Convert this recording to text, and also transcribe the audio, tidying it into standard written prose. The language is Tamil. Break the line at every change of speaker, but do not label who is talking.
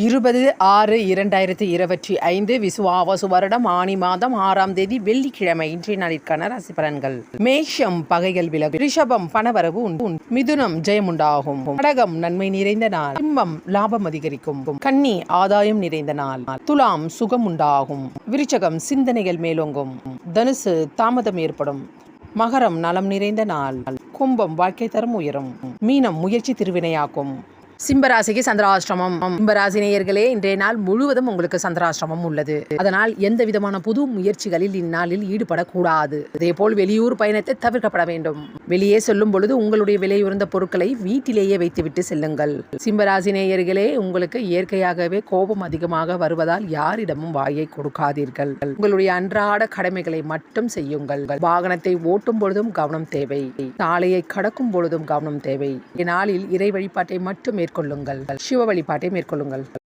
20/6/2025 விசுவாவசு வருடம் ஆனி மாதம் 6ஆம் தேதி வெள்ளிக்கிழமை இன்றைய நாளிற்கான ராசி பலன்கள். மேஷம் பகைகள் விலகும், ரிஷபம் பணவரவு உண்டு, மிதுனம் ஜெயமுண்டாகும், கடகம் நன்மை நிறைந்த நாள், சிம்மம் லாபம் அதிகரிக்கும், கன்னி ஆதாயம் நிறைந்த நாள், துலாம் சுகம் உண்டாகும், விருச்சகம் சிந்தனைகள் மேலோங்கும், தனுசு தாமதம் ஏற்படும், மகரம் நலம் நிறைந்த நாள், கும்பம் வாழ்க்கை தரம் உயரும், மீனம் முயற்சி திருவினையாக்கும். சிம்மராசிக்கு சந்திராஷ்டிரமம். சிம்மராசி நேயர்களே, இன்றைய நாள் முழுவதும் உங்களுக்கு சந்திராஷ்டிரமம் உள்ளது. அதனால் எந்த விதமான புது முயற்சிகளில் இந்நாளில் ஈடுபடக்கூடாது. அதேபோல் வெளியூர் பயணத்தை தவிர்க்கப்பட வேண்டும். வெளியே செல்லும் பொழுது உங்களுடைய விலையுறந்த பொருட்களை வீட்டிலேயே வைத்துவிட்டு செல்லுங்கள். சிம்மராசி நேயர்களே, உங்களுக்கு இயற்கையாகவே கோபம் அதிகமாக வருவதால் யாரிடமும் வாயை கொடுக்காதீர்கள். உங்களுடைய அன்றாட கடமைகளை மட்டும் செய்யுங்கள். வாகனத்தை ஓட்டும் பொழுதும் கவனம் தேவை. சாலையை கடக்கும் பொழுதும் கவனம் தேவை. இந்நாளில் இறை வழிபாட்டை மட்டும் மேற்கொள்ளுங்கள். சிவ வழிபாட்டை மேற்கொள்ளுங்கள்.